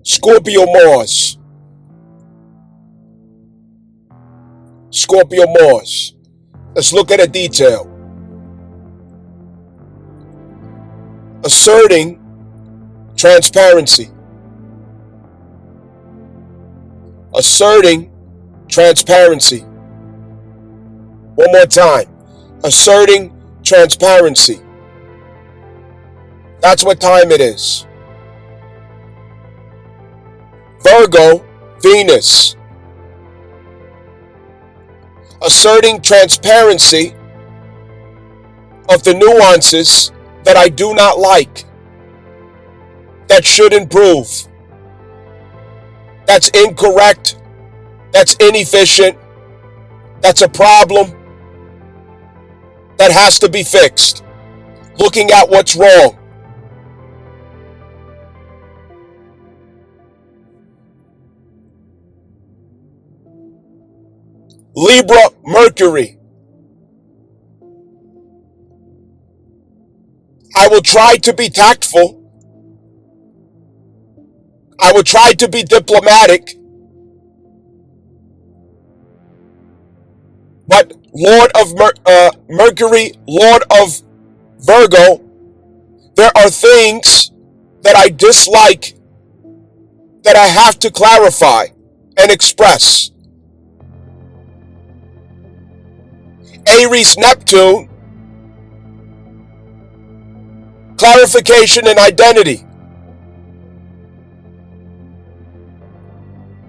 Scorpio Mars. Scorpio Mars. Let's look at a detail. Asserting transparency. Asserting transparency. One more time. Asserting transparency. That's what time it is. Virgo, Venus. Asserting transparency of the nuances that I do not like, that should improve, that's incorrect, that's inefficient, that's a problem, that has to be fixed. Looking at what's wrong. Libra, Mercury. I will try to be tactful. I will try to be diplomatic. But Lord of Mercury, Lord of Virgo, there are things that I dislike that I have to clarify and express. Aries, Neptune, clarification and identity.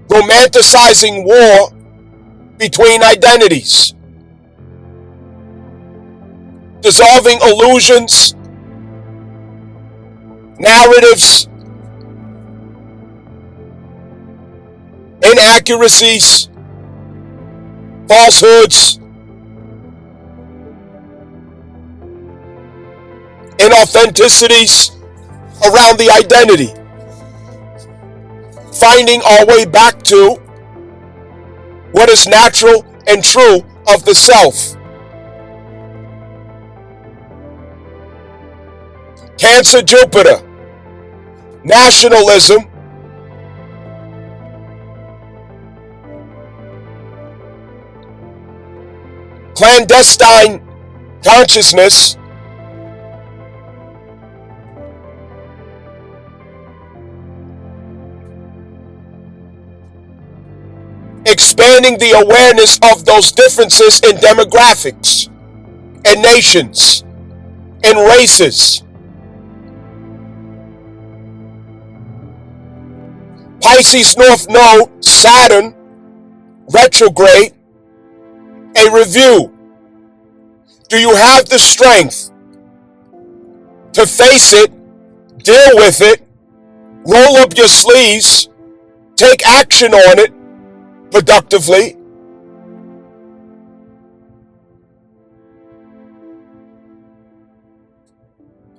Romanticizing war between identities. Dissolving illusions, narratives, inaccuracies, falsehoods, inauthenticities around the identity. Finding our way back to what is natural and true of the self. Cancer, Jupiter, nationalism, clandestine consciousness, expanding the awareness of those differences in demographics and nations and races. Pisces North Node, Saturn, retrograde, a review. Do you have the strength to face it, deal with it, roll up your sleeves, take action on it productively?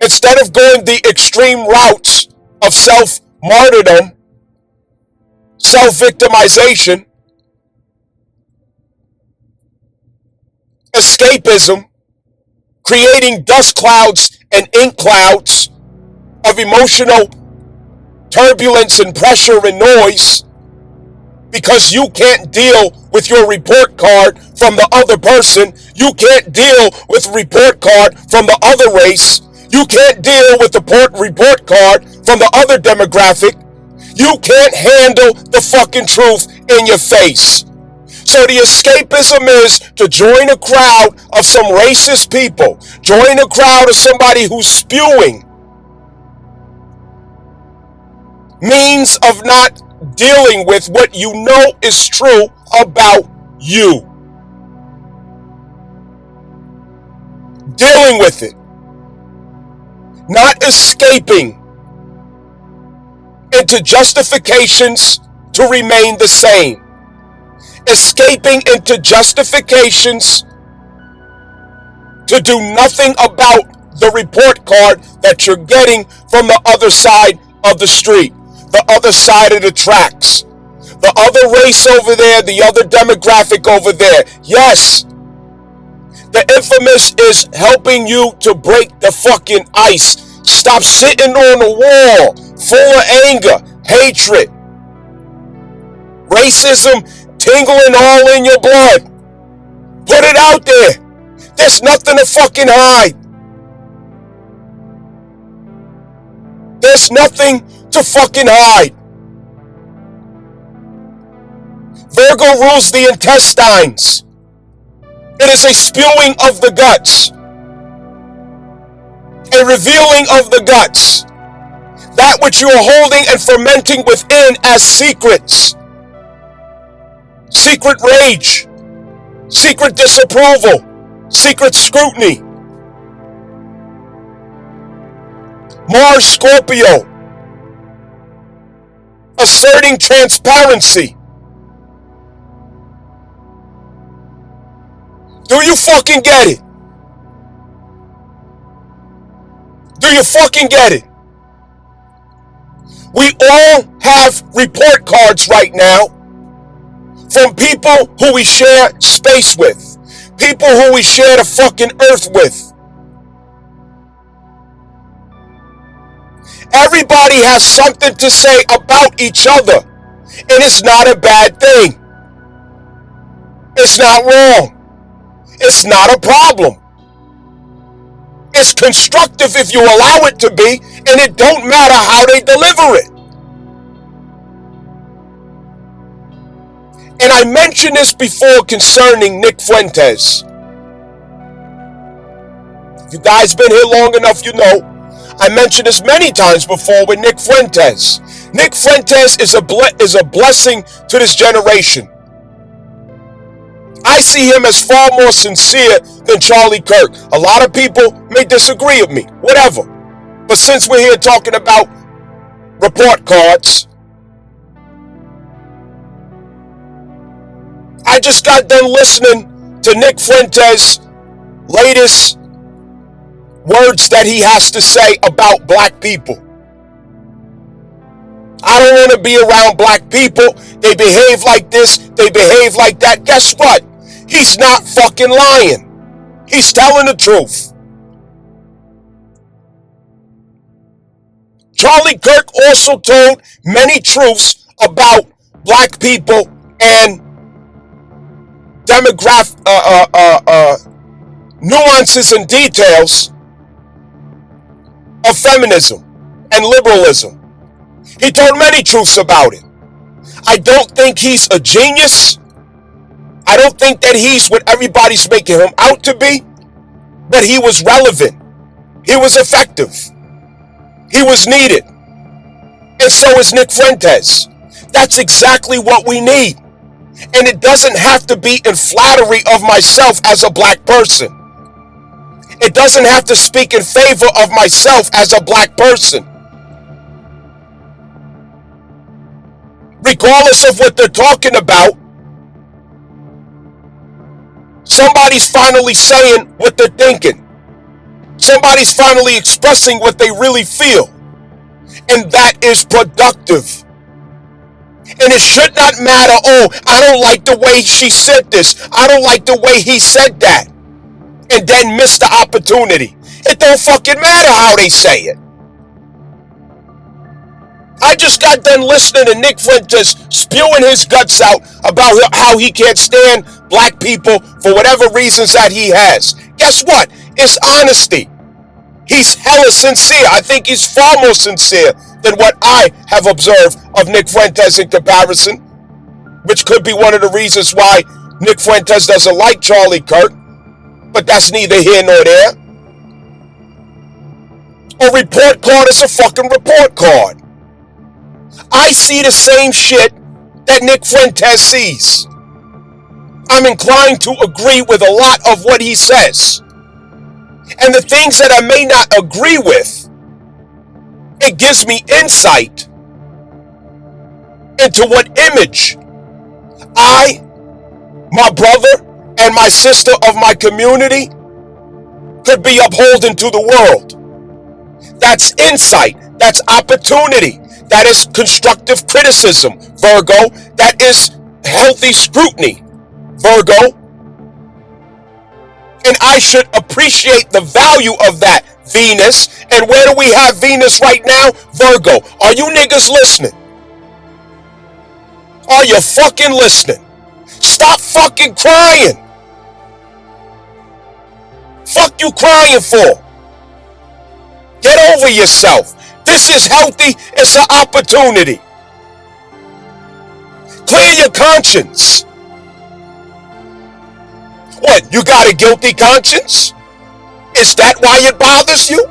Instead of going the extreme routes of self-martyrdom, self-victimization, escapism, creating dust clouds and ink clouds of emotional turbulence and pressure and noise because you can't deal with your report card from the other person, you can't deal with report card from the other race, you can't deal with the report card from the other demographic. You can't handle the fucking truth in your face. So the escapism is to join a crowd of some racist people, join a crowd of somebody who's spewing means of not dealing with what you know is true about you. Dealing with it. Not escaping into justifications to remain the same. Escaping into justifications to do nothing about the report card that you're getting from the other side of the street, the other side of the tracks, the other race over there, the other demographic over there. Yes, the infamous is helping you to break the fucking ice. Stop sitting on the wall full of anger, hatred, racism tingling all in your blood. Put it out there. There's nothing to fucking hide. There's nothing to fucking hide. Virgo rules the intestines. It is a spewing of the guts, a revealing of the guts, that which you are holding and fermenting within as secrets. Secret rage, secret disapproval, secret scrutiny. Mars Scorpio, asserting transparency. Do you fucking get it? Do you fucking get it? We all have report cards right now from people who we share space with, people who we share the fucking earth with. Everybody has something to say about each other, and it's not a bad thing. It's not wrong. It's not a problem. It's constructive if you allow it to be, and it don't matter how they deliver it. And I mentioned this before concerning Nick Fuentes. If you guys been here long enough, you know I mentioned this many times before with Nick Fuentes. Nick Fuentes is a blessing to this generation. I see him as far more sincere than Charlie Kirk. A lot of people may disagree with me, whatever. But since we're here talking about report cards, I just got done listening to Nick Fuentes' latest words that he has to say about black people. I don't want to be around black people. They behave like this, they behave like that. Guess what? He's not fucking lying. He's telling the truth. Charlie Kirk also told many truths about black people and nuances and details of feminism and liberalism. He told many truths about it. I don't think he's a genius. I don't think that he's what everybody's making him out to be, but he was relevant. He was effective. He was needed. And so is Nick Fuentes. That's exactly what we need. And it doesn't have to be in flattery of myself as a black person. It doesn't have to speak in favor of myself as a black person. Regardless of what they're talking about, somebody's finally saying what they're thinking. Somebody's finally expressing what they really feel. And that is productive. And it should not matter, oh, I don't like the way she said this. I don't like the way he said that. And then miss the opportunity. It don't fucking matter how they say it. I just got done listening to Nick Fuentes spewing his guts out about how he can't stand black people for whatever reasons that he has. Guess what? It's honesty. He's hella sincere. I think he's far more sincere than what I have observed of Nick Fuentes in comparison, which could be one of the reasons why Nick Fuentes doesn't like Charlie Kirk, but that's neither here nor there. A report card is a fucking report card. I see the same shit that Nick Fuentes sees. I'm inclined to agree with a lot of what he says. And the things that I may not agree with, it gives me insight into what image I, my brother, and my sister of my community could be upholding to the world. That's insight. That's opportunity. That is constructive criticism, Virgo. That is healthy scrutiny, Virgo. And I should appreciate the value of that, Venus. And where do we have Venus right now? Virgo. Are you niggas listening? Are you fucking listening? Stop fucking crying. Fuck you crying for? Get over yourself. This is healthy. It's an opportunity. Clear your conscience. What, you got a guilty conscience? Is that why it bothers you?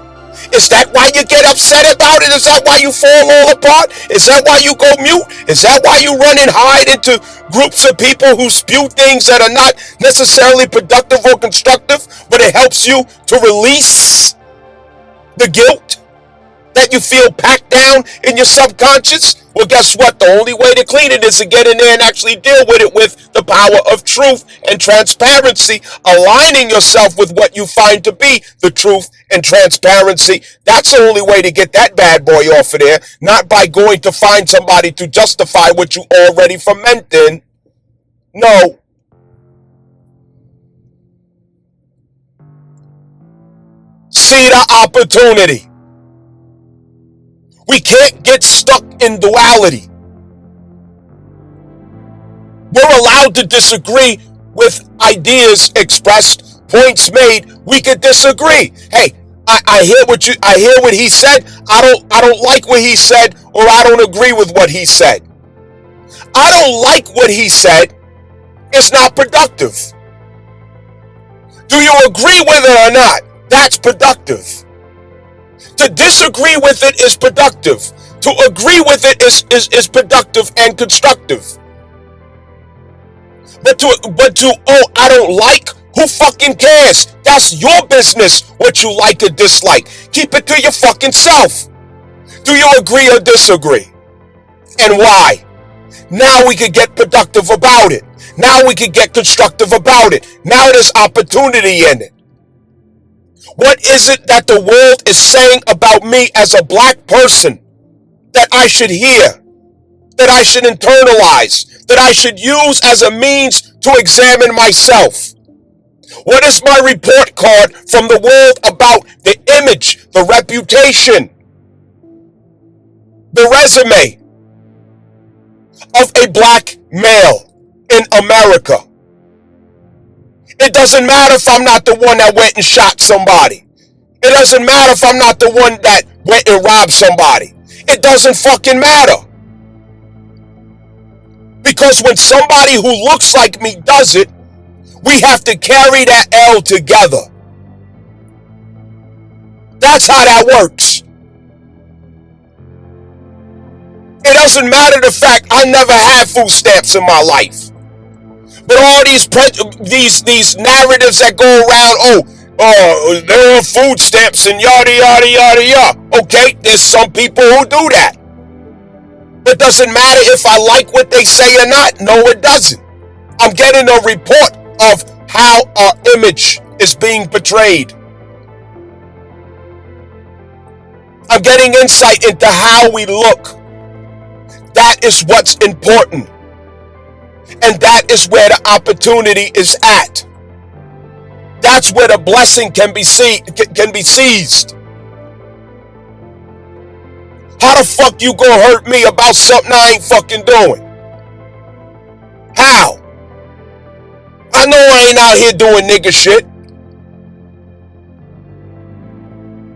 Is that why you get upset about it? Is that why you fall all apart? Is that why you go mute? Is that why you run and hide into groups of people who spew things that are not necessarily productive or constructive, but it helps you to release the guilt that you feel packed down in your subconscious? Well, guess what? The only way to clean it is to get in there and actually deal with it with the power of truth and transparency, aligning yourself with what you find to be the truth and transparency. That's the only way to get that bad boy off of there, not by going to find somebody to justify what you already ferment in. No. See the opportunity. We can't get stuck in duality. We're allowed to disagree with ideas expressed, points made. We could disagree. Hey, I hear what he said. I don't like what he said, or I don't agree with what he said. I don't like what he said. It's not productive. Do you agree with it or not? That's productive. To disagree with it is productive. To agree with it is productive and constructive. But I don't like, who fucking cares? That's your business what you like or dislike. Keep it to your fucking self. Do you agree or disagree? And why? Now we could get productive about it. Now we could get constructive about it. Now there's opportunity in it. What is it that the world is saying about me as a black person that I should hear, that I should internalize, that I should use as a means to examine myself? What is my report card from the world about the image, the reputation, the resume of a black male in America? It doesn't matter if I'm not the one that went and shot somebody. It doesn't matter if I'm not the one that went and robbed somebody. It doesn't fucking matter. Because when somebody who looks like me does it, we have to carry that L together. That's how that works. It doesn't matter the fact I never had food stamps in my life. But all these narratives that go around, there are food stamps and yada, yada, yada, yada. Okay, there's some people who do that. It doesn't matter if I like what they say or not. No, it doesn't. I'm getting a report of how our image is being portrayed. I'm getting insight into how we look. That is what's important. And that is where the opportunity is at. That's where the blessing can be seized. How the fuck you gonna hurt me about something I ain't fucking doing? How? I know I ain't out here doing nigga shit.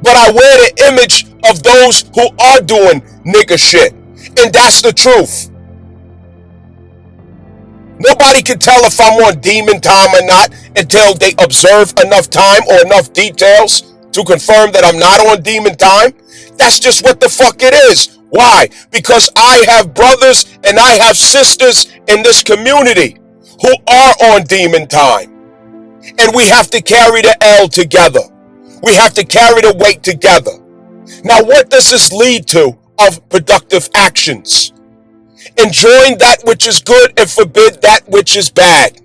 But I wear the image of those who are doing nigga shit. And that's the truth. Nobody can tell if I'm on demon time or not until they observe enough time or enough details to confirm that I'm not on demon time. That's just what the fuck it is. Why? Because I have brothers and I have sisters in this community who are on demon time. And we have to carry the L together. We have to carry the weight together. Now, what does this lead to of productive actions? Enjoying that which is good and forbid that which is bad.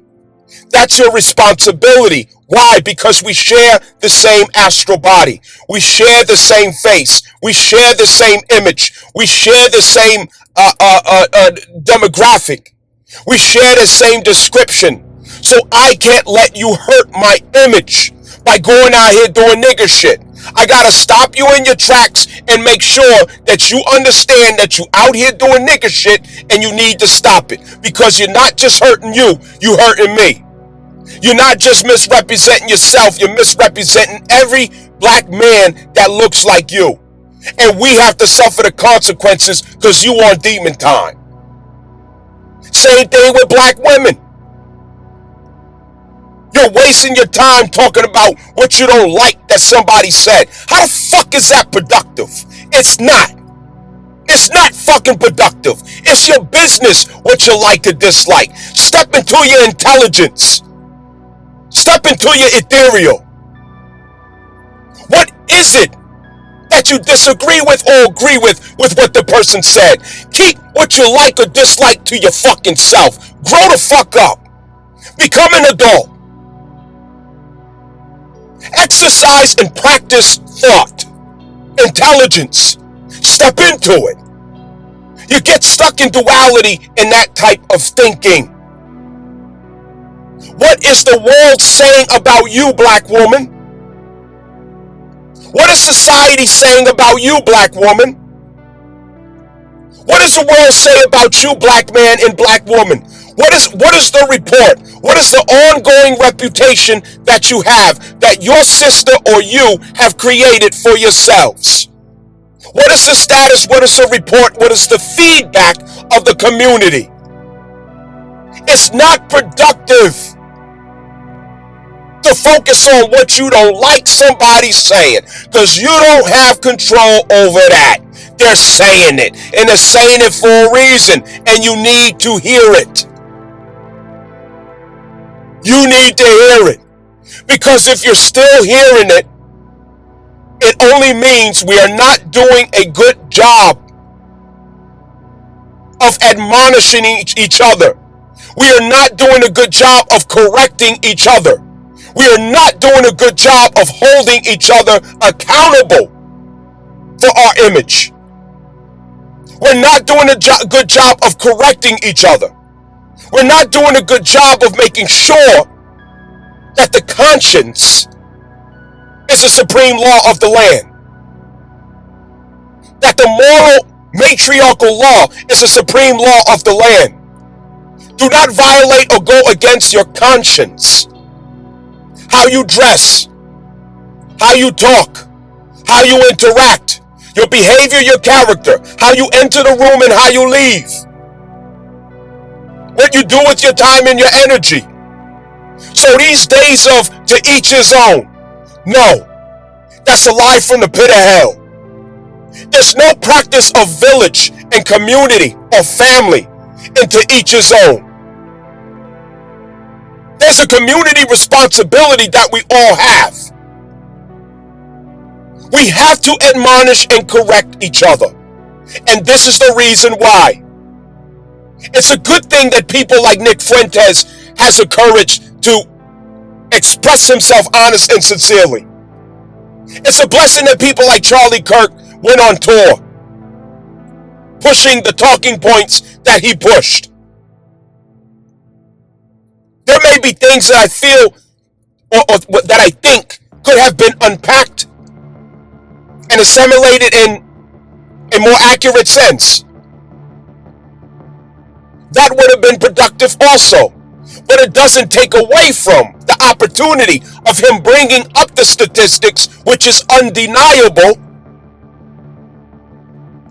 That's your responsibility. Why? Because we share the same astral body. We share the same face. We share the same image. We share the same demographic. We share the same description. So I can't let you hurt my image by going out here doing nigger shit. I gotta stop you in your tracks and make sure that you understand that you out here doing nigga shit and you need to stop it. Because you're not just hurting you hurting me. You're not just misrepresenting yourself, you're misrepresenting every black man that looks like you. And we have to suffer the consequences because you on demon time. Same thing with black women. You're wasting your time talking about what you don't like that somebody said. How the fuck is that productive? It's not. It's not fucking productive. It's your business what you like to dislike. Step into your intelligence. Step into your ethereal. What is it that you disagree with or agree with what the person said? Keep what you like or dislike to your fucking self. Grow the fuck up. Become an adult. Exercise and practice thought, intelligence. Step into it. You get stuck in duality in that type of thinking. What is the world saying about you, black woman? What is society saying about you, black woman? What does the world say about you, black man and black woman? What is the report? What is the ongoing reputation that you have, that your sister or you have created for yourselves? What is the status? What is the report? What is the feedback of the community? It's not productive to focus on what you don't like somebody saying, because you don't have control over that. They're saying it, and they're saying it for a reason, and you need to hear it. You need to hear it, because if you're still hearing it, it only means we are not doing a good job of admonishing each other. We are not doing a good job of correcting each other. We are not doing a good job of holding each other accountable for our image. We're not doing a good job of correcting each other. We're not doing a good job of making sure that the conscience is the supreme law of the land. That the moral matriarchal law is the supreme law of the land. Do not violate or go against your conscience. How you dress, how you talk, how you interact, your behavior, your character, how you enter the room and how you leave. What you do with your time and your energy. So these days of to each his own, no, that's a lie from the pit of hell. There's no practice of village and community or family into each his own. There's a community responsibility that we all have. We have to admonish and correct each other. And this is the reason why. It's a good thing that people like Nick Fuentes has the courage to express himself honest and sincerely. It's a blessing that people like Charlie Kirk went on tour, pushing the talking points that he pushed. There may be things that I feel or that I think could have been unpacked and assimilated in a more accurate sense. That would have been productive also. But it doesn't take away from the opportunity of him bringing up the statistics, which is undeniable,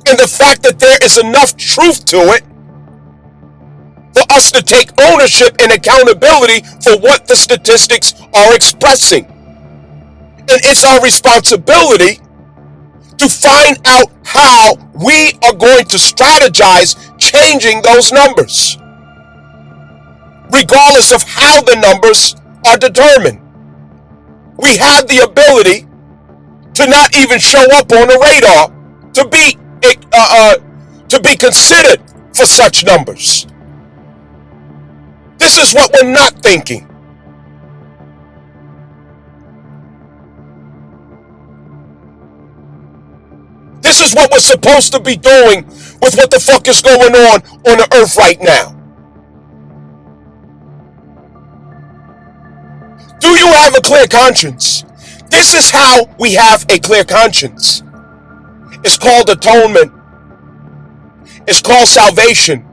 and the fact that there is enough truth to it for us to take ownership and accountability for what the statistics are expressing. And it's our responsibility to find out how we are going to strategize changing those numbers, regardless of how the numbers are determined. We have the ability to not even show up on the radar to be considered for such numbers. This is what we're not thinking. This is what we're supposed to be doing with what the fuck is going on the earth right now. Do you have a clear conscience? This is how we have a clear conscience. It's called atonement. It's called salvation.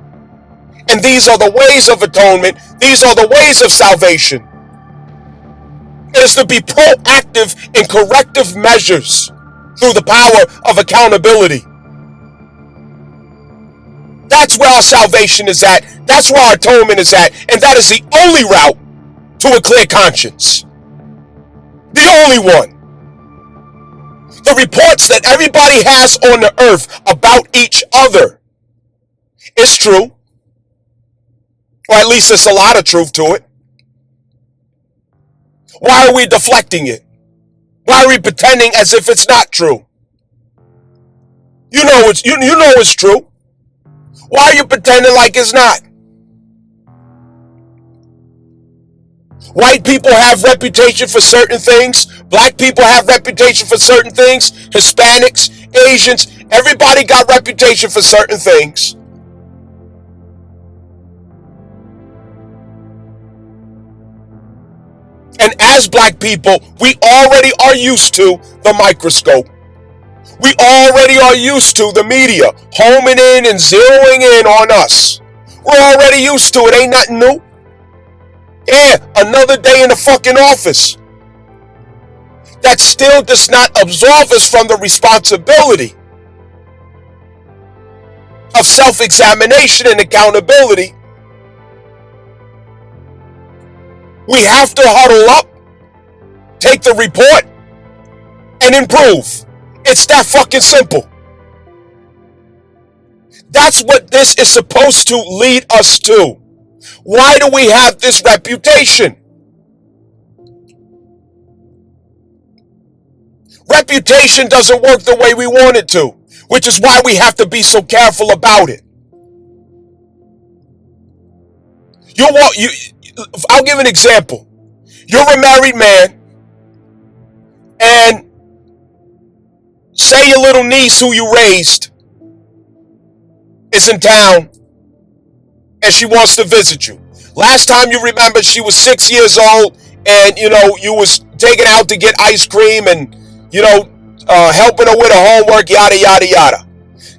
And these are the ways of atonement. These are the ways of salvation. It is to be proactive in corrective measures through the power of accountability. That's where our salvation is at. That's where our atonement is at. And that is the only route to a clear conscience. The only one. The reports that everybody has on the earth about each other is true. Or at least there's a lot of truth to it. Why are we deflecting it? Why are we pretending as if it's not true? You know it's true. Why are you pretending like it's not? White people have reputation for certain things. Black people have reputation for certain things. Hispanics, Asians, everybody got reputation for certain things. And as black people, we already are used to the microscope. We already are used to the media homing in and zeroing in on us. We're already used to it. Ain't nothing new. Yeah, another day in the fucking office. That still does not absolve us from the responsibility of self-examination and accountability. We have to huddle up, take the report, and improve. It's that fucking simple. That's what this is supposed to lead us to. Why do we have this reputation? Reputation doesn't work the way we want it to, which is why we have to be so careful about it. I'll give an example. You're a married man, and say your little niece who you raised is in town and she wants to visit you. Last time you remember, she was 6 years old, and you was taking out to get ice cream and helping her with her homework, yada yada yada.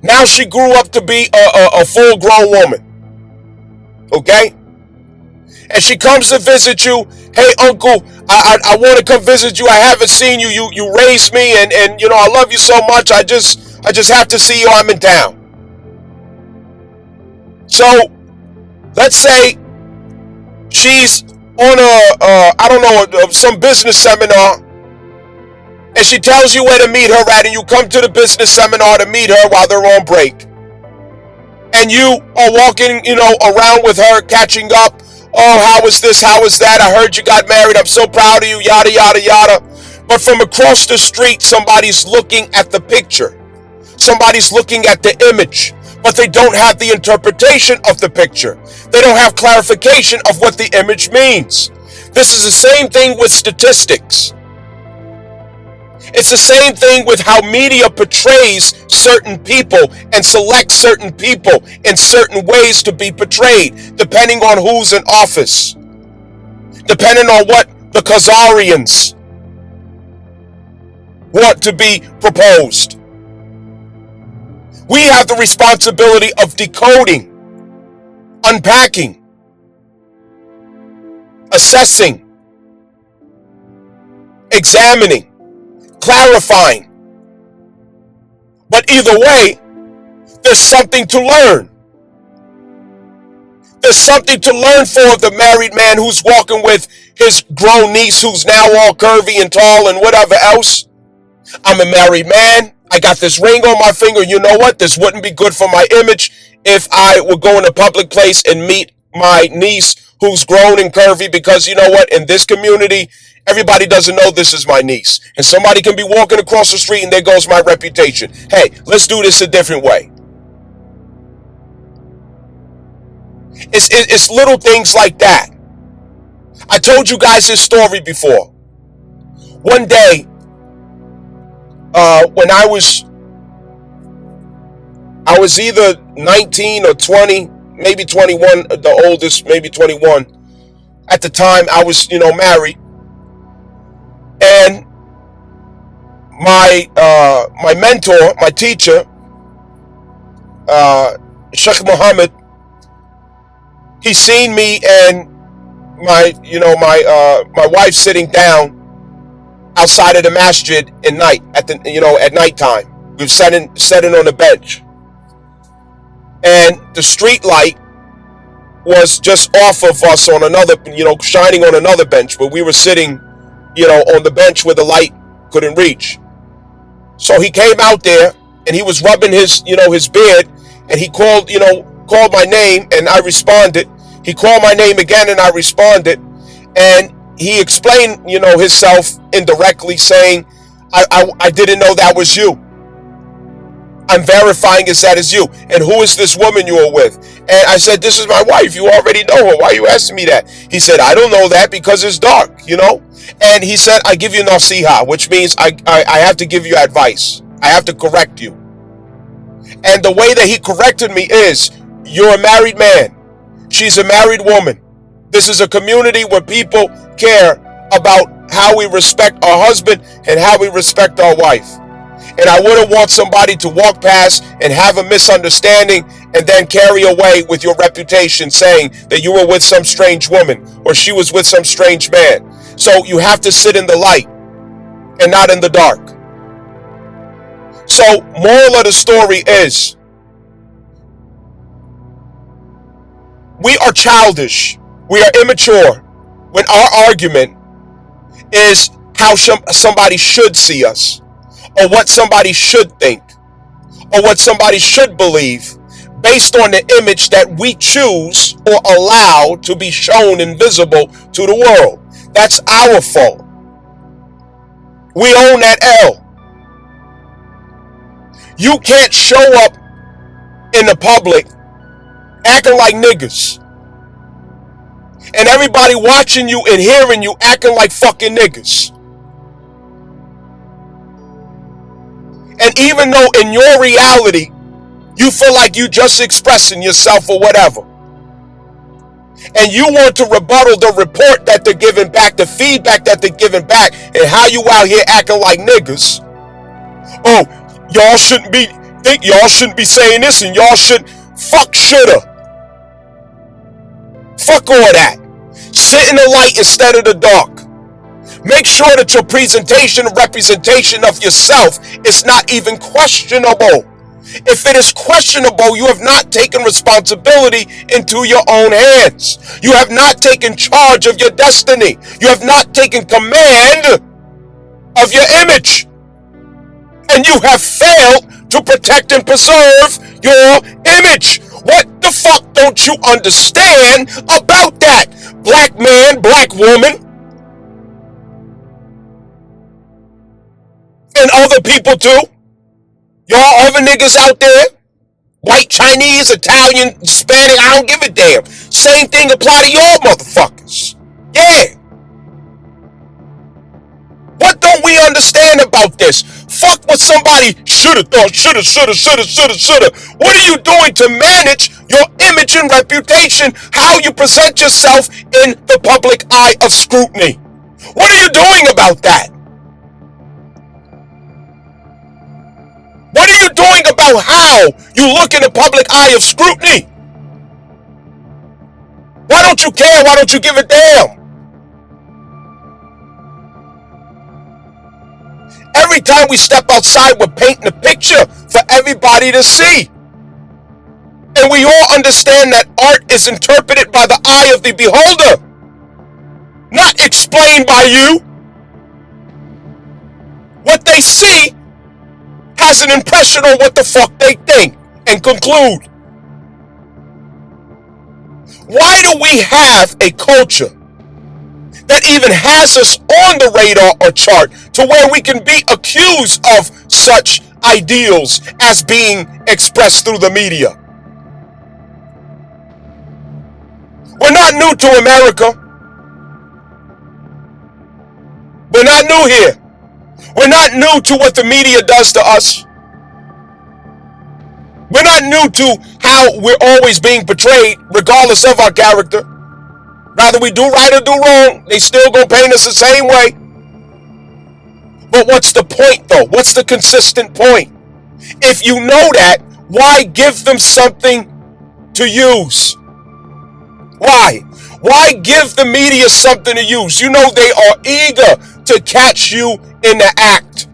Now she grew up to be a full-grown woman. Okay? And she comes to visit you. Hey, uncle, I want to come visit you. I haven't seen you. You raised me, and I love you so much. I just have to see you. I'm in town. So let's say she's on some business seminar, and she tells you where to meet her at, and you come to the business seminar to meet her while they're on break. And you are walking, around with her, catching up. Oh, how was this? How was that? I heard you got married. I'm so proud of you, yada, yada, yada. But from across the street, somebody's looking at the picture. Somebody's looking at the image, but they don't have the interpretation of the picture. They don't have clarification of what the image means. This is the same thing with statistics. It's the same thing with how media portrays certain people and selects certain people in certain ways to be portrayed, depending on who's in office, depending on what the Khazarians want to be proposed. We have the responsibility of decoding, unpacking, assessing, examining, clarifying. But either way, there's something to learn. There's something to learn for the married man who's walking with his grown niece who's now all curvy and tall and whatever else. I'm a married man. I got this ring on my finger. You know what? This wouldn't be good for my image if I would go in a public place and meet my niece who's grown and curvy, because you know what? In this community, everybody doesn't know this is my niece. And somebody can be walking across the street and there goes my reputation. Hey, let's do this a different way. It's little things like that. I told you guys this story before. One day, when I was either 19 or 20, maybe 21, the oldest, maybe 21. At the time, I was, married. And my mentor, my teacher, Sheikh Muhammad, he seen me and my wife sitting down outside of the masjid at night at nighttime. We were sitting on the bench, and the street light was just off of us on another, shining on another bench, but we were sitting, on the bench where the light couldn't reach. So he came out there and he was rubbing his beard, and he called my name, and I responded. He called my name again and I responded, and he explained, himself indirectly, saying, I didn't know that was you. I'm verifying that is you. And who is this woman you are with? And I said, this is my wife. You already know her. Why are you asking me that? He said, I don't know that because it's dark, And he said, I give you nasiha, which means I have to give you advice. I have to correct you. And the way that he corrected me is, you're a married man. She's a married woman. This is a community where people care about how we respect our husband and how we respect our wife. And I wouldn't want somebody to walk past and have a misunderstanding and then carry away with your reputation saying that you were with some strange woman or she was with some strange man. So you have to sit in the light and not in the dark. So moral of the story is, we are childish. We are immature when our argument is how somebody should see us, or what somebody should think, or what somebody should believe, based on the image that we choose or allow to be shown and visible to the world. That's our fault. We own that L. You can't show up in the public acting like niggas, and everybody watching you and hearing you acting like fucking niggas. And even though in your reality, you feel like you just expressing yourself or whatever, and you want to rebuttal the report that they're giving back, the feedback that they're giving back, and how you out here acting like niggas. Oh, y'all shouldn't be saying this, and y'all shoulda. Fuck all that. Sit in the light instead of the dark. Make sure that your presentation and representation of yourself is not even questionable. If it is questionable, you have not taken responsibility into your own hands. You have not taken charge of your destiny. You have not taken command of your image. And you have failed to protect and preserve your image. What the fuck don't you understand about that? Black man, black woman, and other people too. Y'all other niggas out there, white, Chinese, Italian, Hispanic, I don't give a damn. Same thing apply to y'all motherfuckers. Yeah. What don't we understand about this? Fuck what somebody shoulda thought, shoulda. What are you doing to manage your image and reputation? How you present yourself in the public eye of scrutiny? What are you doing about that? What are you doing about how you look in the public eye of scrutiny? Why don't you care? Why don't you give a damn? Every time we step outside, we're painting a picture for everybody to see. And we all understand that art is interpreted by the eye of the beholder, not explained by you. What they see has an impression on what the fuck they think and conclude. Why do we have a culture that even has us on the radar or chart to where we can be accused of such ideals as being expressed through the media? We're not new to America. We're not new here. We're not new to what the media does to us. We're not new to how we're always being portrayed, regardless of our character. Rather we do right or do wrong, they still gonna paint us the same way. But what's the point though? What's the consistent point? If you know that, why give them something to use? Why? Why give the media something to use? You know they are eager to catch you in the act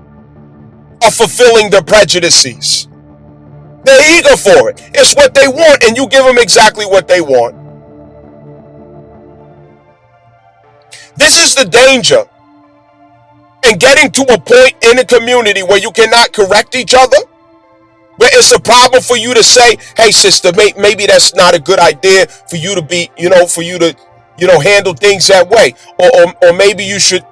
of fulfilling their prejudices. They're eager for it. It's what they want, and you give them exactly what they want. This is the danger in getting to a point in a community where you cannot correct each other, where it's a problem for you to say, hey, sister, maybe that's not a good idea for you to be, for you to, handle things that way. Or maybe you should,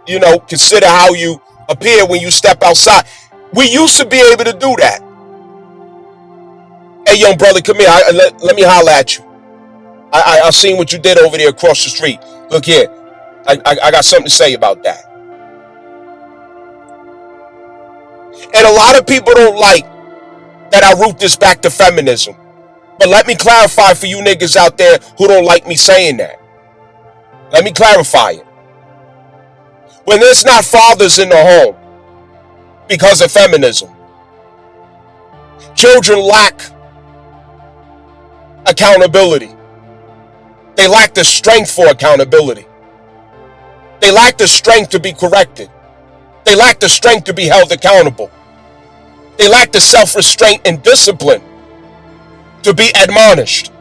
consider how you appear when you step outside. We used to be able to do that. Hey, young brother, come here. Let me holler at you. I seen what you did over there across the street. Look here. I got something to say about that. And a lot of people don't like that I root this back to feminism. But let me clarify for you niggas out there who don't like me saying that. Let me clarify it. When there's not fathers in the home because of feminism, children lack accountability. They lack the strength for accountability. They lack the strength to be corrected. They lack the strength to be held accountable. They lack the self-restraint and discipline to be admonished.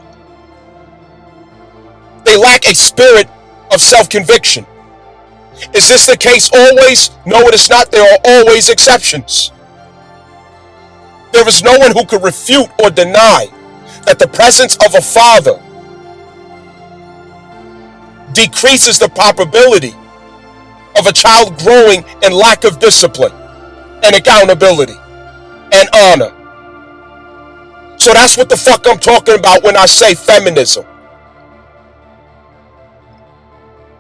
They lack a spirit of self-conviction. Is this the case always? No, it is not. There are always exceptions. There is no one who could refute or deny that the presence of a father decreases the probability of a child growing in lack of discipline and accountability and honor. So that's what the fuck I'm talking about when I say feminism.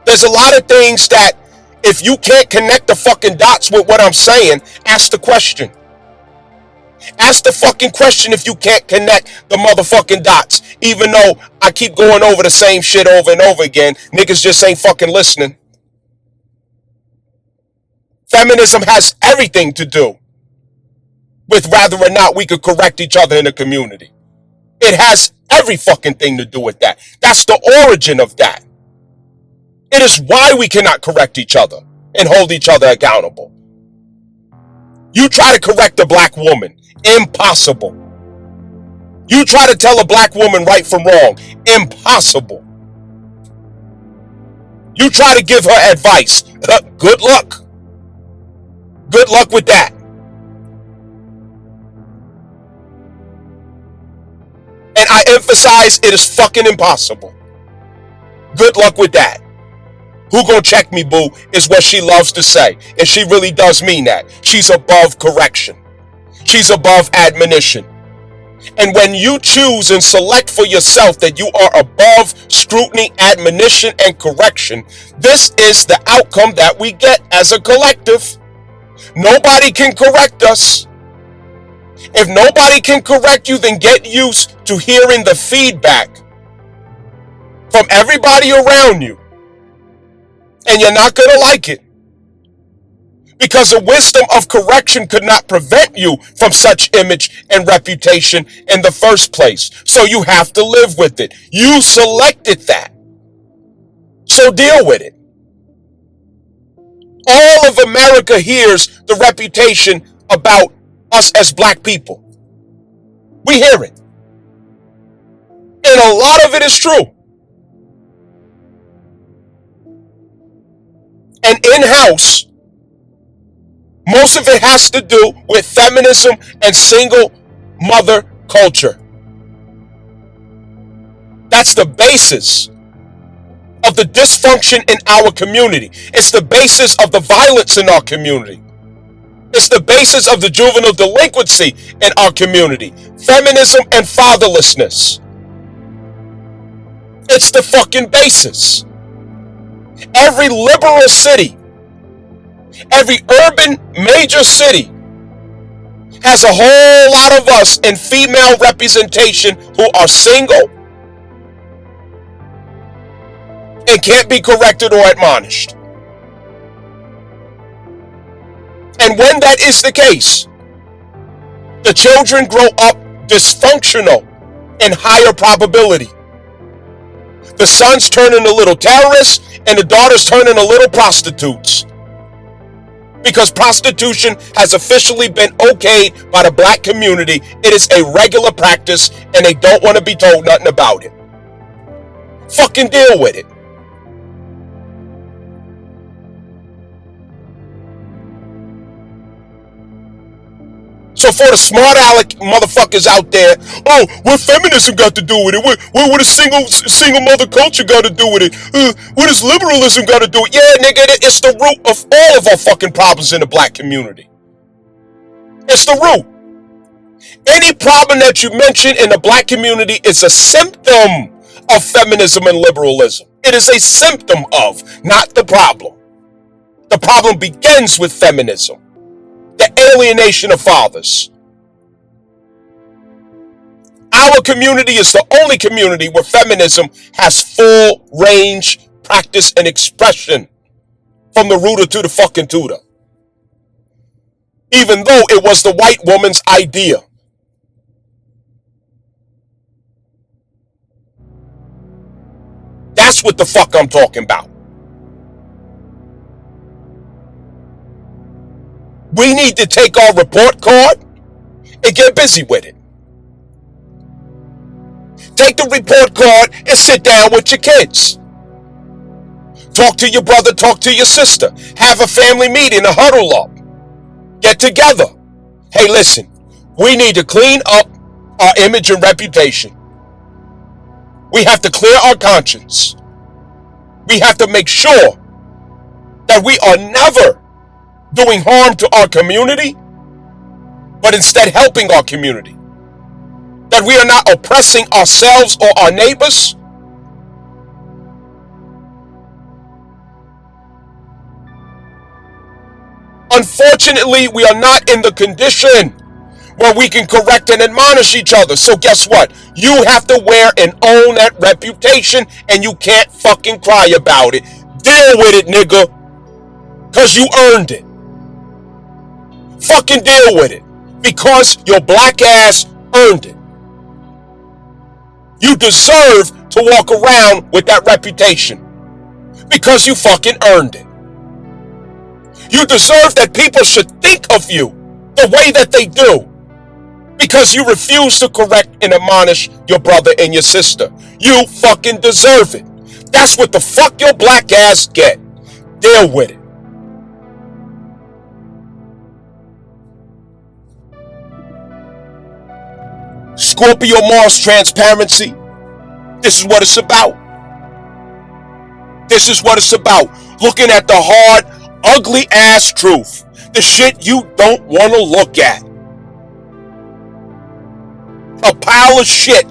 There's a lot of things that if you can't connect the fucking dots with what I'm saying, ask the question. Ask the fucking question if you can't connect the motherfucking dots. Even though I keep going over the same shit over and over again, niggas just ain't fucking listening. Feminism has everything to do with whether or not we could correct each other in the community. It has every fucking thing to do with that. That's the origin of that. It is why we cannot correct each other and hold each other accountable. You try to correct a black woman, impossible. You try to tell a black woman right from wrong, impossible. You try to give her advice, good luck. Good luck with that. And I emphasize it is fucking impossible. Good luck with that. Who gonna check me, boo, is what she loves to say. And she really does mean that. She's above correction. She's above admonition. And when you choose and select for yourself that you are above scrutiny, admonition, and correction, this is the outcome that we get as a collective. Nobody can correct us. If nobody can correct you, then get used to hearing the feedback from everybody around you. And you're not going to like it. Because the wisdom of correction could not prevent you from such image and reputation in the first place. So you have to live with it. You selected that. So deal with it. All of America hears the reputation about us as black people. We hear it. And a lot of it is true. And in-house, most of it has to do with feminism and single mother culture. That's the basis of the dysfunction in our community. It's the basis of the violence in our community. It's the basis of the juvenile delinquency in our community. Feminism and fatherlessness. It's the fucking basis. Every liberal city, every urban major city has a whole lot of us in female representation who are single and can't be corrected or admonished. And when that is the case, the children grow up dysfunctional in higher probability. The sons turn into little terrorists and the daughters turn into little prostitutes. Because prostitution has officially been okayed by the black community. It is a regular practice and they don't want to be told nothing about it. Fucking deal with it. So for the smart aleck motherfuckers out there, oh, what feminism got to do with it? What a single mother culture got to do with it? What does liberalism got to do with it? Yeah, nigga, it's the root of all of our fucking problems in the black community. It's the root. Any problem that you mention in the black community is a symptom of feminism and liberalism. It is a symptom of, not the problem. The problem begins with feminism. The alienation of fathers. Our community is the only community where feminism has full range, practice, and expression from the rooter to the fucking tutor. Even though it was the white woman's idea. That's what the fuck I'm talking about. We need to take our report card and get busy with it. Take the report card and sit down with your kids. Talk to your brother, talk to your sister. Have a family meeting, a huddle up. Get together. Hey, listen, we need to clean up our image and reputation. We have to clear our conscience. We have to make sure that we are never doing harm to our community, but instead helping our community. That we are not oppressing ourselves or our neighbors. Unfortunately, we are not in the condition where we can correct and admonish each other. So guess what? You have to wear and own that reputation, and you can't fucking cry about it. Deal with it, nigga. Because you earned it. Fucking deal with it. Because your black ass earned it. You deserve to walk around with that reputation. Because you fucking earned it. You deserve that people should think of you the way that they do. Because you refuse to correct and admonish your brother and your sister. You fucking deserve it. That's what the fuck your black ass get. Deal with it. Scorpio Mars transparency. This is what it's about. This is what it's about. Looking at the hard, ugly ass truth. The shit you don't want to look at. A pile of shit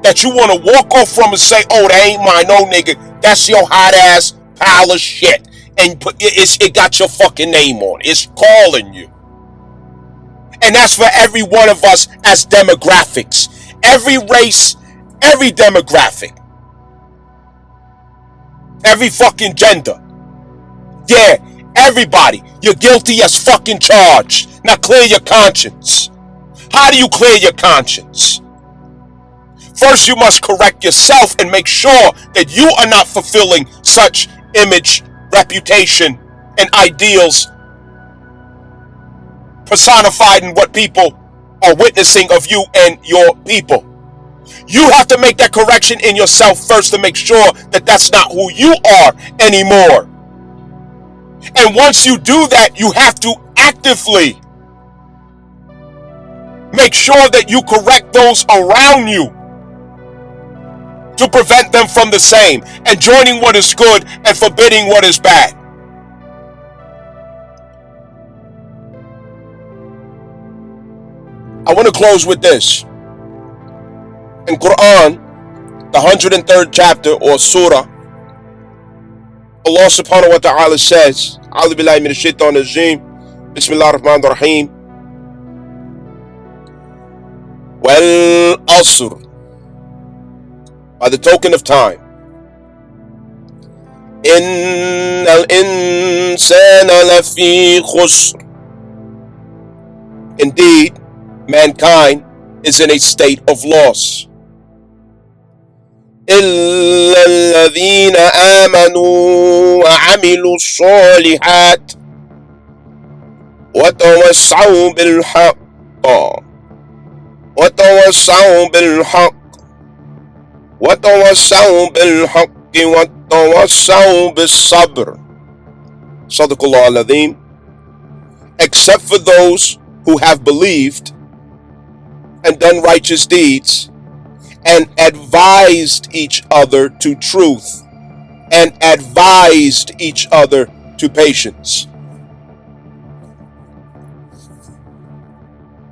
that you want to walk off from and say, oh, that ain't mine. No, nigga, that's your hot ass pile of shit. And it got your fucking name on it. It's calling you. And that's for every one of us as demographics. Every race, every demographic. Every fucking gender. Yeah, everybody. You're guilty as fucking charged. Now clear your conscience. How do you clear your conscience? First, you must correct yourself and make sure that you are not fulfilling such image, reputation, and ideals personified in what people are witnessing of you and your people. You have to make that correction in yourself first to make sure that that's not who you are anymore. And once you do that, you have to actively make sure that you correct those around you to prevent them from the same and joining what is good and forbidding what is bad. I want to close with this. In Quran, the 103rd chapter or surah, Allah subhanahu wa ta'ala says, A'udhu billahi minash shaitanir rajeem, Bismillahir Rahmanir Rahim, Wal Asr, by the token of time, Innal insana lafi khusr, Indeed, mankind is in a state of loss. إلا الذين آمنوا وعملوا الصالحات وتوسعوا بالحق وتوسعوا بالحق وتوسعوا بالحق وتوسعوا بالصبر. Sadaqallah al-Azim. Except for those who have believed and done righteous deeds and advised each other to truth and advised each other to patience.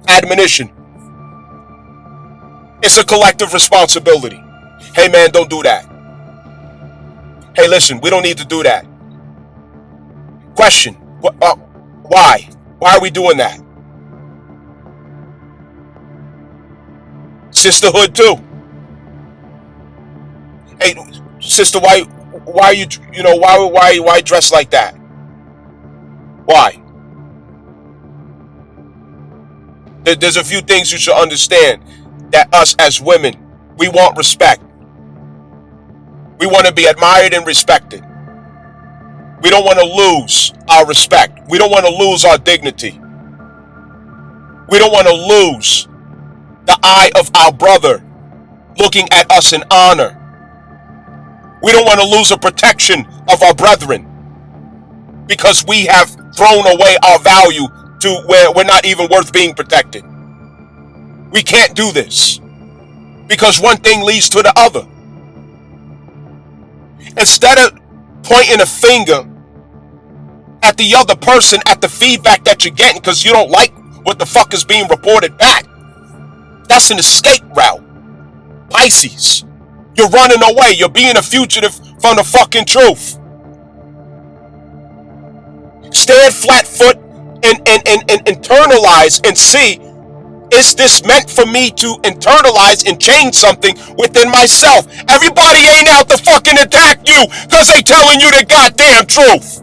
Admonition. It's a collective responsibility. Hey man, don't do that. Hey listen, we don't need to do that. Question. Why? Why are we doing that? Sisterhood too. Hey sister, why are you why dress like that? Why? There's a few things you should understand, that us as women, we want respect. We want to be admired and respected. We don't want to lose our respect. We don't want to lose our dignity. We don't want to lose the eye of our brother looking at us in honor. We don't want to lose the protection of our brethren because we have thrown away our value to where we're not even worth being protected. We can't do this because one thing leads to the other. Instead of pointing a finger at the other person, at the feedback that you're getting because you don't like what the fuck is being reported back, that's an escape route. Pisces, you're running away. You're being a fugitive from the fucking truth. Stand flat foot and internalize and see, is this meant for me to internalize and change something within myself? Everybody ain't out to fucking attack you because they telling you the goddamn truth.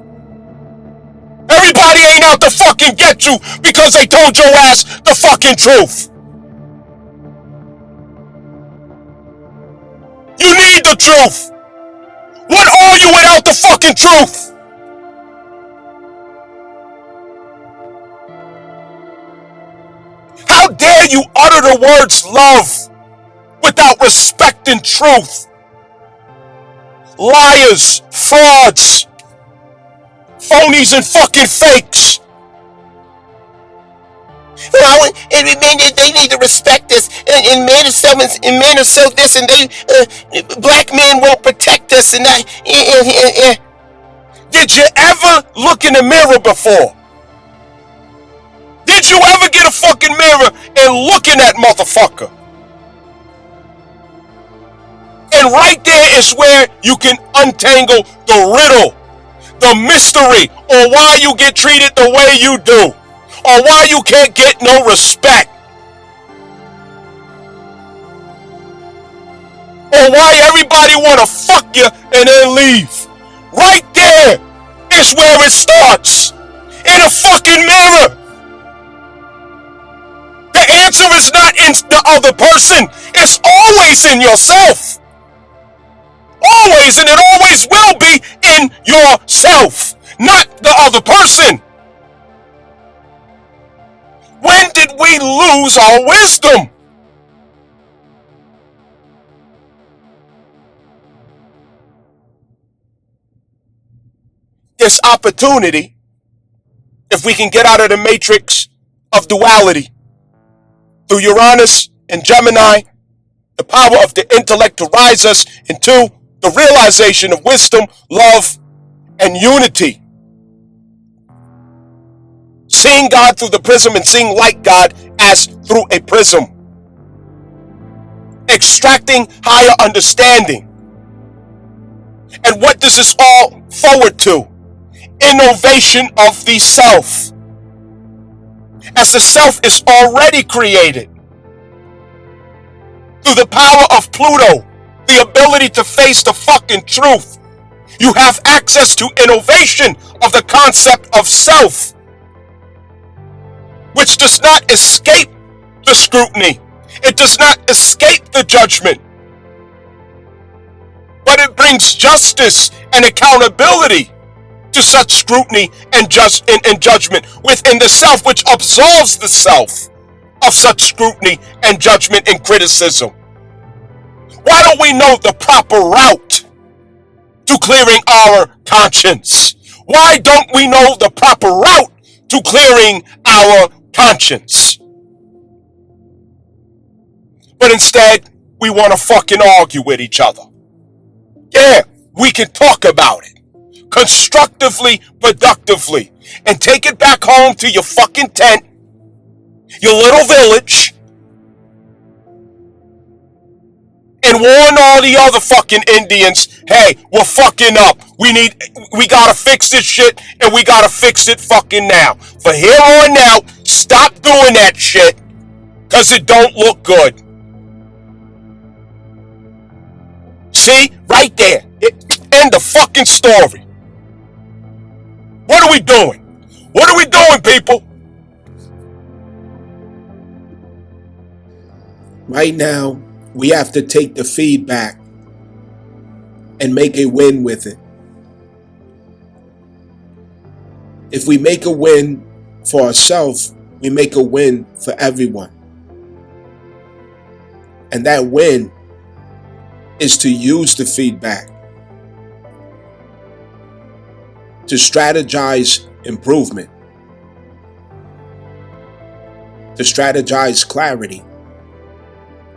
Everybody ain't out to fucking get you because they told your ass the fucking truth. You need the truth. What are you without the fucking truth? How dare you utter the words love without respecting truth? Liars, frauds, phonies and fucking fakes. Well, they need to respect us, and men are so this, and black men won't protect us, and Did you ever look in the mirror before? Did you ever get a fucking mirror and look in that motherfucker? And right there is where you can untangle the riddle, the mystery, or why you get treated the way you do, or why you can't get no respect, or why everybody want to fuck you and then leave. Right there is where it starts, in a fucking mirror. The answer is not in the other person. It's always in yourself. Always, and it always will be in yourself, not the other person. When did we lose our wisdom? This opportunity, if we can get out of the matrix of duality, through Uranus and Gemini, the power of the intellect to rise us into the realization of wisdom, love, and unity. Seeing God through the prism and seeing like God as through a prism. Extracting higher understanding. And what does this all forward to? Innovation of the self. As the self is already created through the power of Pluto, the ability to face the fucking truth. You have access to innovation of the concept of self. which does not escape the scrutiny. It does not escape the judgment, but it brings justice and accountability to such scrutiny and judgment within the self, which absolves the self of such scrutiny and judgment and criticism. Why don't we know the proper route to clearing our conscience? Why don't we know the proper route to clearing our conscience? But instead, we want to fucking argue with each other. Yeah, we can talk about it constructively, productively, and take it back home to your fucking tent, your little village, and warn all the other fucking Indians, hey, we're fucking up. We gotta fix this shit, and we gotta fix it fucking now. For here on out, stop doing that shit, cause it don't look good. See? Right there. End the fucking story. What are we doing? What are we doing, people? Right now, we have to take the feedback and make a win with it. If we make a win for ourselves, we make a win for everyone. And that win is to use the feedback to strategize improvement, to strategize clarity,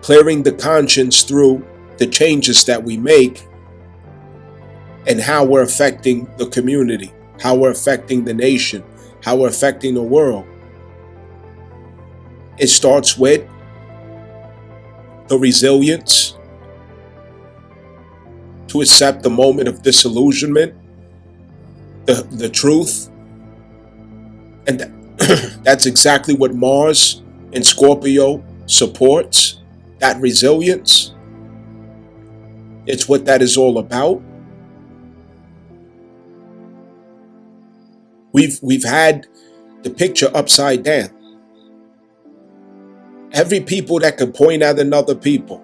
clearing the conscience through the changes that we make and how we're affecting the community, how we're affecting the nation, how we're affecting the world. It starts with the resilience to accept the moment of disillusionment, the truth. And that's exactly what Mars in Scorpio supports, that resilience. It's what that is all about. We've had the picture upside down. Every people that can point at another people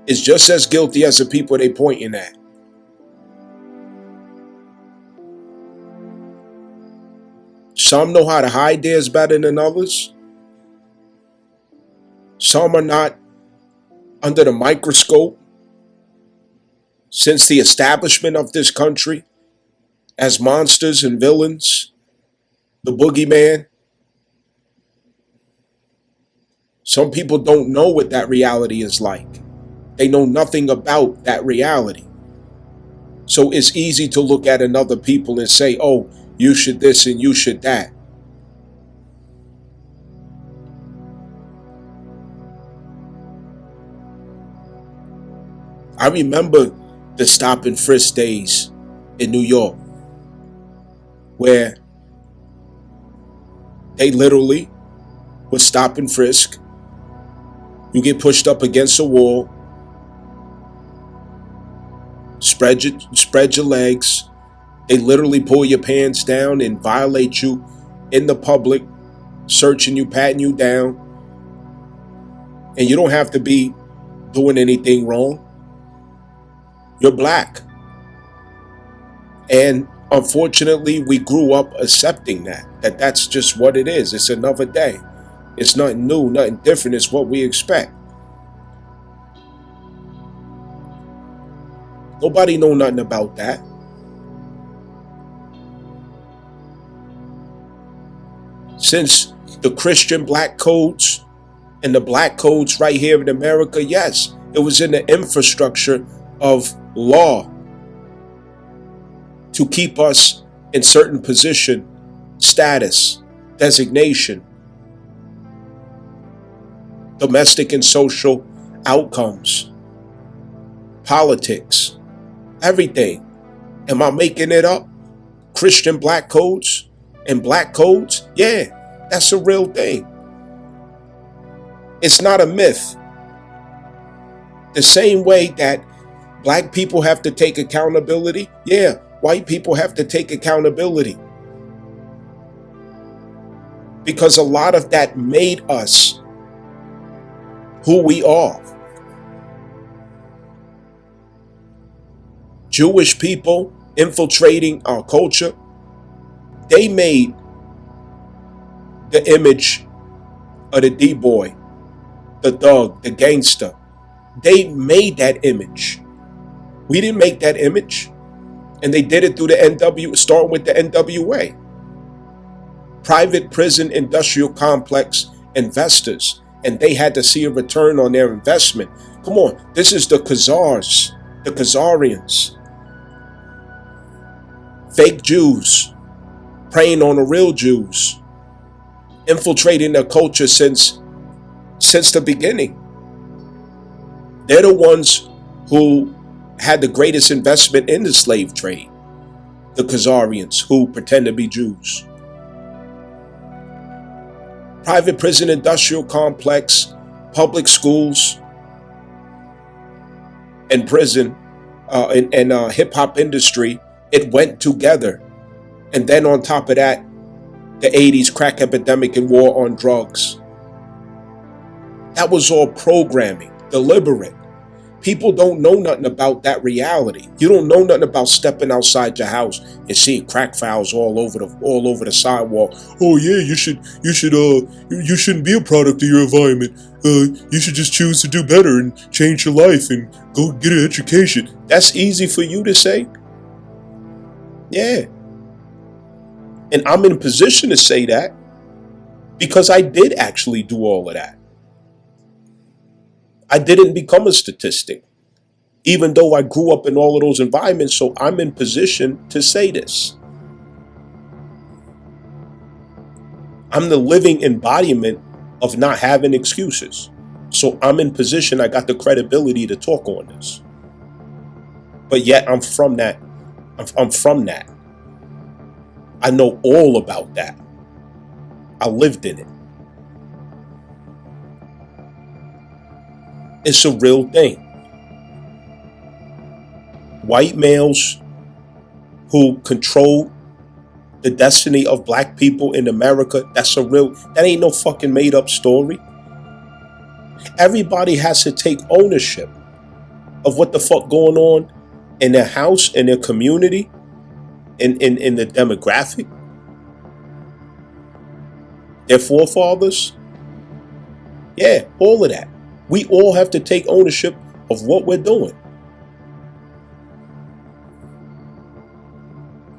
is just as guilty as the people they pointing at. Some know how to hide theirs better than others. Some are not under the microscope since the establishment of this country as monsters and villains, the boogeyman. Some people don't know what that reality is like. They know nothing about that reality. So it's easy to look at another people and say, oh, you should this and you should that. I remember the stop and frisk days in New York, where they literally would stop and frisk. You get pushed up against a wall, spread your legs. They literally pull your pants down and violate you in the public, searching you, patting you down. And you don't have to be doing anything wrong. You're black. And unfortunately, we grew up accepting that's just what it is. It's another day. It's nothing new, nothing different. It's what we expect. Nobody know nothing about that. Since the Christian black codes and the black codes right here in America, yes, it was in the infrastructure of law to keep us in certain position, status, designation, domestic and social outcomes, politics, everything. Am I making it up? Christian black codes and black codes? Yeah, that's a real thing. It's not a myth. The same way that black people have to take accountability, yeah, white people have to take accountability. because a lot of that made us who we are. Jewish people infiltrating our culture, they made the image of the D-boy, the thug, the gangster. They made that image. We didn't make that image. And they did it through the starting with the NWA. Private prison industrial complex investors. And they had to see a return on their investment. Come on, this is the Khazars, the Khazarians. Fake Jews, preying on the real Jews, infiltrating their culture since the beginning. They're the ones who had the greatest investment in the slave trade, the Khazarians, who pretend to be Jews. Private prison industrial complex, public schools, and prison, and hip-hop industry, it went together. And then on top of that, the 80s crack epidemic and war on drugs. That was all programming, deliberate. People don't know nothing about that reality. You don't know nothing about stepping outside your house and seeing crack files all over the sidewalk. Oh yeah, you shouldn't be a product of your environment. You should just choose to do better and change your life and go get an education. That's easy for you to say. Yeah. And I'm in a position to say that because I did actually do all of that. I didn't become a statistic, even though I grew up in all of those environments, so I'm in position to say this. I'm the living embodiment of not having excuses. So I'm in position, I got the credibility to talk on this. But yet I'm from that. I'm from that. I know all about that. I lived in it. It's a real thing. White males who control the destiny of black people in America, that ain't no fucking made up story. Everybody has to take ownership of what the fuck going on in their house, in their community, in the demographic. Their forefathers. Yeah, all of that. We all have to take ownership of what we're doing.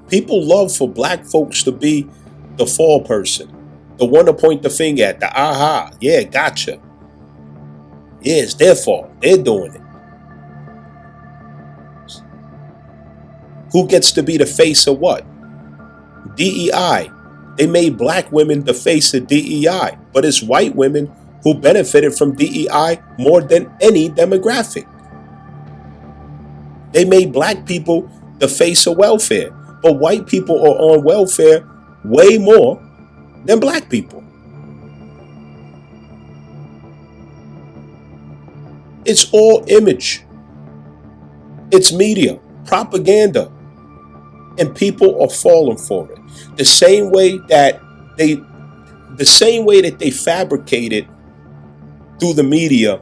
People love for black folks to be the fall person, the one to point the finger at, the aha, yeah, gotcha. Yeah, it's their fault. They're doing it. Who gets to be the face of what? DEI. They made black women the face of DEI, but it's white women who benefited from DEI more than any demographic. They made black people the face of welfare, but white people are on welfare way more than black people. It's all image. It's media, propaganda, and people are falling for it. The same way that they fabricated through the media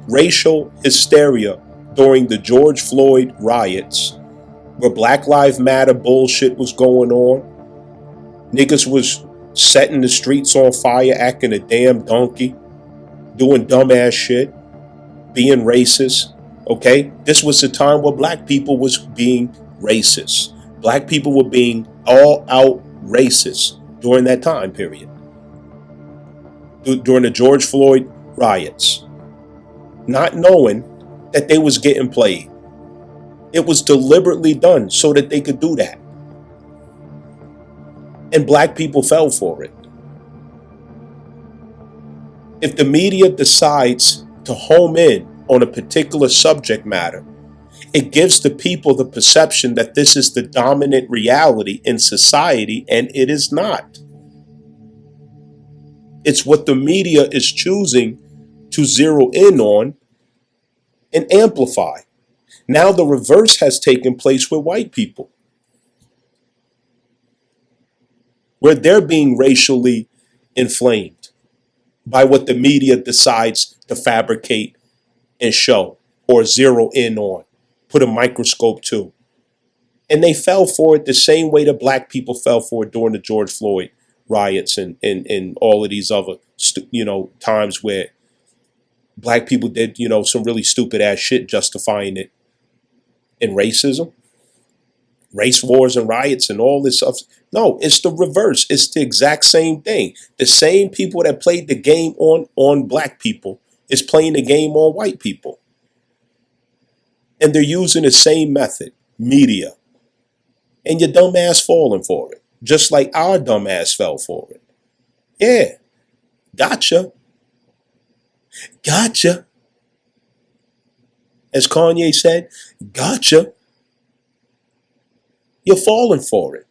racial hysteria during the George Floyd riots, where Black Lives Matter bullshit was going on. Niggas was setting the streets on fire, acting a damn donkey, doing dumbass shit, being racist. Okay, this was the time where black people was being racist. Black people were being all out racist during that time period. During the George Floyd riots, not knowing that they was getting played. It was deliberately done so that they could do that. And black people fell for it. If the media decides to home in on a particular subject matter, it gives the people the perception that this is the dominant reality in society, and it is not. It's what the media is choosing to zero in on and amplify. Now the reverse has taken place with white people. where they're being racially inflamed by what the media decides to fabricate and show or zero in on, put a microscope to. And they fell for it the same way that black people fell for it during the George Floyd riots and all of these other, times where black people did, some really stupid ass shit justifying it in racism, race wars and riots and all this stuff. No, it's the reverse. It's the exact same thing. The same people that played the game on black people is playing the game on white people. And they're using the same method, media. And your dumb ass falling for it. Just like our dumb ass fell for it. Yeah. Gotcha. Gotcha. As Kanye said, gotcha. You're falling for it.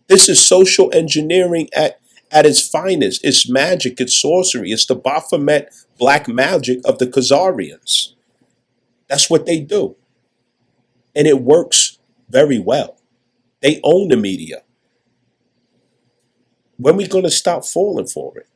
This is social engineering at its finest. It's magic. It's sorcery. It's the Baphomet black magic of the Khazarians. That's what they do. And it works very well. They own the media. When are we going to stop falling for it?